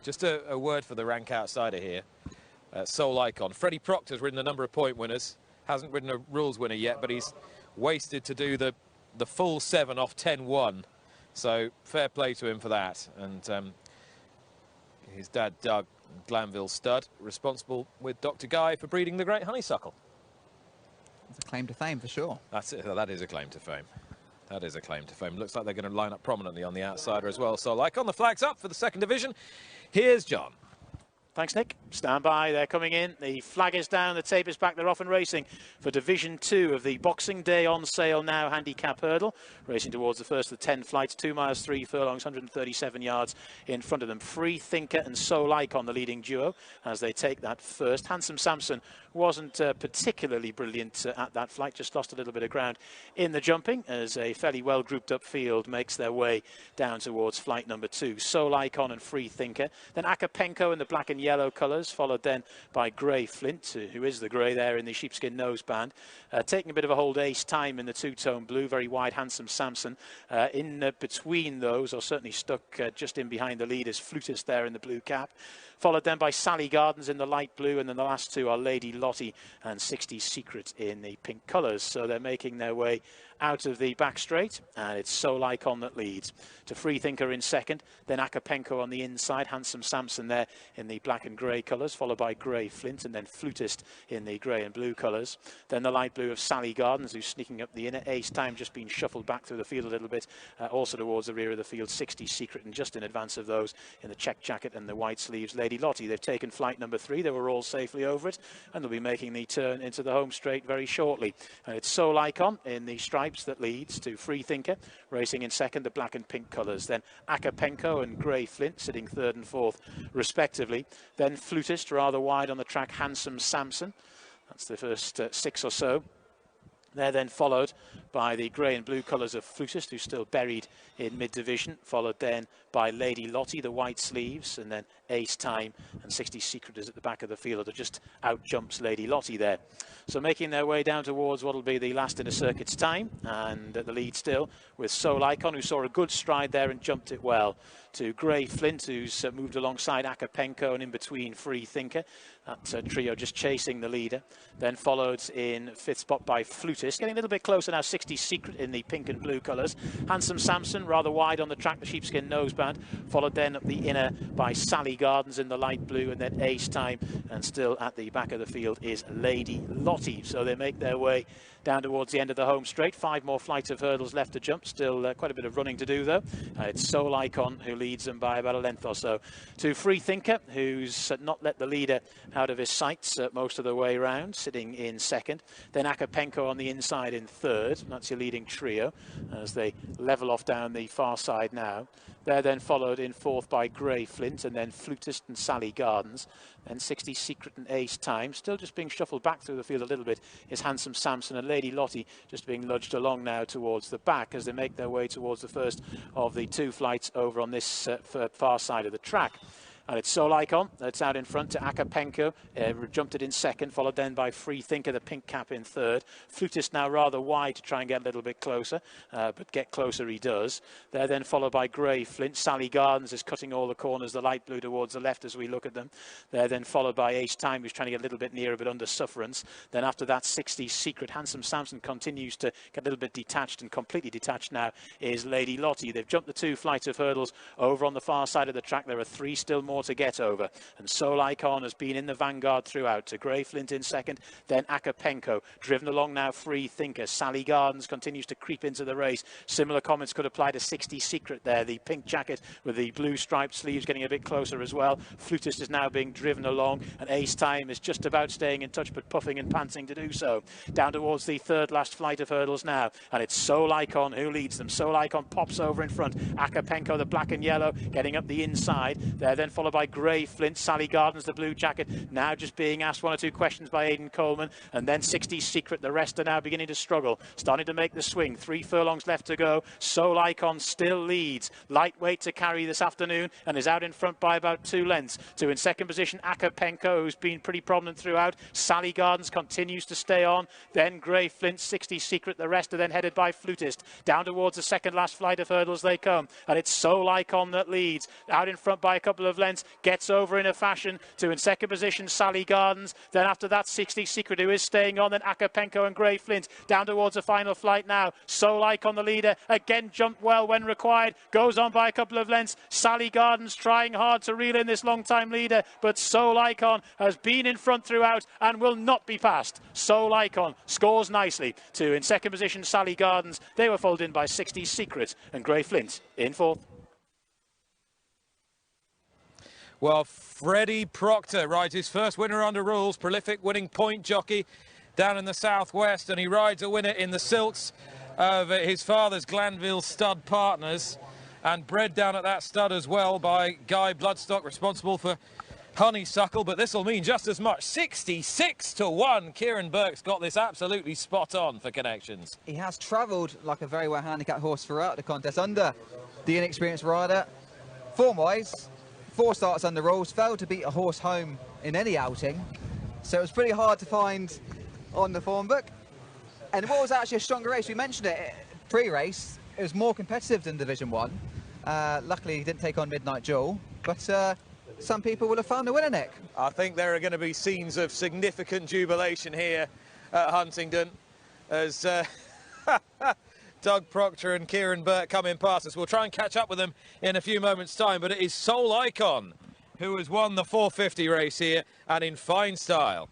Just a word for the rank outsider here. Soul Icon. Freddie Proctor's ridden a number of point winners. Hasn't ridden a rules winner yet, but he's wasted to do the full 7 off 10-1. So fair play to him for that. And his dad, Doug, Glanville stud, responsible with Dr. Guy for breeding the great honeysuckle. It's a claim to fame for sure. That's it. That is a claim to fame. That is a claim to fame. Looks like they're going to line up prominently on the outsider as well. So Icon, the flag's up for the second division. Here's John. Thanks, Nick. Stand by. They're coming in. The flag is down. The tape is back. They're off and racing for Division 2 of the Boxing Day on sale now handicap hurdle. Racing towards the first of the 10 flights. 2 miles, 3 furlongs, 137 yards in front of them. Free Thinker and Soul Icon, the leading duo, as they take that first. Handsome Samson wasn't particularly brilliant at that flight. Just lost a little bit of ground in the jumping as a fairly well grouped up field makes their way down towards flight number 2. Soul Icon and Free Thinker. Then Akapenko in the black and yellow colours, followed then by Grey Flint, who is the grey there in the sheepskin noseband. Taking a bit of a hold, Ace Time in the two-tone blue, very wide, Handsome Samson. In between those, or certainly stuck just in behind the lead, is Flutist there in the blue cap. Followed then by Sally Gardens in the light blue, and then the last two are Lady Lottie and 60 Secret in the pink colours. So they're making their way out of the back straight, and it's Soul Icon that leads. To Free Thinker in second, then Akapenko on the inside, Handsome Samson there in the black and grey colours, followed by Grey Flint, and then Flutist in the grey and blue colours. Then the light blue of Sally Gardens, who's sneaking up the inner. Ace Time just being shuffled back through the field a little bit, also towards the rear of the field, 60 Secret, and just in advance of those in the check jacket and the white sleeves, Lady Lottie. They've taken flight number 3. They were all safely over it, and they'll be making the turn into the home straight very shortly. And it's Soul Icon in the stripes that leads to Free Thinker, racing in second, the black and pink colours. Then Akapenko and Grey Flint sitting third and fourth, respectively. Then Flutist, rather wide on the track, Handsome Samson. That's the first 6 or so. They're then followed by the grey and blue colours of Flutist, who's still buried in mid-division, followed then by Lady Lottie, the white sleeves, and then Ace Time and 60 Secret is at the back of the field. It just out-jumps Lady Lottie there. So making their way down towards what will be the last in a circuit's time, and at the lead still with Soul Icon, who saw a good stride there and jumped it well, to Grey Flint, who's moved alongside Akapenko and in between Free Thinker. That trio just chasing the leader. Then followed in fifth spot by Flutist, getting a little bit closer now, 60 Secret in the pink and blue colours. Handsome Samson, rather wide on the track, the sheepskin noseband. Followed then up the inner by Sally Gardens in the light blue, and then Ace Time. And still at the back of the field is Lady Lottie. So they make their way down towards the end of the home straight. 5 more flights of hurdles left to jump. Still quite a bit of running to do, though. It's Soul Icon who leads them by about a length or so. To Free Thinker, who's not let the leader out of his sights most of the way round, sitting in second. Then Akapenko on the inside in third. That's your leading trio as they level off down the far side now. They're then followed in fourth by Grey Flint, and then Flutist and Sally Gardens. Then 60 Secret and Ace Time. Still just being shuffled back through the field a little bit is Handsome Samson, and Lady Lottie just being nudged along now towards the back as they make their way towards the first of the 2 flights over on this far side of the track. And it's Soul Icon that's out in front to Akapenko, jumped it in second, followed then by Free Thinker, the pink cap in third. Flutist now rather wide to try and get a little bit closer, but get closer he does. They're then followed by Grey Flint. Sally Gardens is cutting all the corners, the light blue towards the left as we look at them. They're then followed by Ace Time, who's trying to get a little bit nearer but under sufferance. Then after that, 60 Secret. Handsome Samson continues to get a little bit detached, and completely detached now is Lady Lottie. They've jumped the 2 flights of hurdles over on the far side of the track. There are 3 still more to get over, and Soul Icon has been in the vanguard throughout. To Grey Flint in second, then Akapenko driven along now. Free Thinker. Sally Gardens continues to creep into the race. Similar comments could apply to 60 Secret there, the pink jacket with the blue striped sleeves, getting a bit closer as well. Flutist is now being driven along, and Ace Time is just about staying in touch but puffing and panting to do so. Down towards the third last flight of hurdles now, and it's Soul Icon who leads them. Soul Icon pops over in front. Akapenko, the black and yellow, getting up the inside. They're then followed by Grey Flint. Sally Gardens, the blue jacket, now just being asked 1 or 2 questions by Aidan Coleman, and then 60 Secret. The rest are now beginning to struggle, starting to make the swing. 3 furlongs left to go. Soul Icon still leads. Lightweight to carry this afternoon, and is out in front by about 2 lengths. To in second position, Akapenko, who's been pretty prominent throughout. Sally Gardens continues to stay on. Then Grey Flint, 60 Secret. The rest are then headed by Flutist. Down towards the second last flight of hurdles they come, and it's Soul Icon that leads. Out in front by a couple of lengths lengths, gets over in a fashion to in second position Sally Gardens. Then after that 60 Secret, who is staying on. Then Akapenko and Grey Flint down towards the final flight now. Soul Icon, the leader, again jumped well when required, goes on by a couple of lengths. Sally Gardens trying hard to reel in this long-time leader, but Soul Icon has been in front throughout and will not be passed. Soul Icon scores nicely to in second position Sally Gardens. They were followed in by 60 Secret and Grey Flint in fourth. Well, Freddie Procter rides his first winner under rules, prolific winning point jockey down in the southwest, and he rides a winner in the silks of his father's Glanville stud partners, and bred down at that stud as well by Guy Bloodstock, responsible for Honeysuckle. But this will mean just as much. 66-1. Kieran Burke's got this absolutely spot on for connections. He has travelled like a very well handicapped horse throughout the contest under the inexperienced rider. Form-wise, 4 starts under rules, failed to beat a horse home in any outing, so it was pretty hard to find on the form book. And what was actually a stronger race, we mentioned it pre-race, it was more competitive than Division 1. Luckily he didn't take on Midnight Jewel, but some people will have found the winner, Nick. I think there are going to be scenes of significant jubilation here at Huntingdon as Doug Procter and Kieran Burke come in past us. We'll try and catch up with them in a few moments' time, but it is Soul Icon who has won the 450 race here, and in fine style.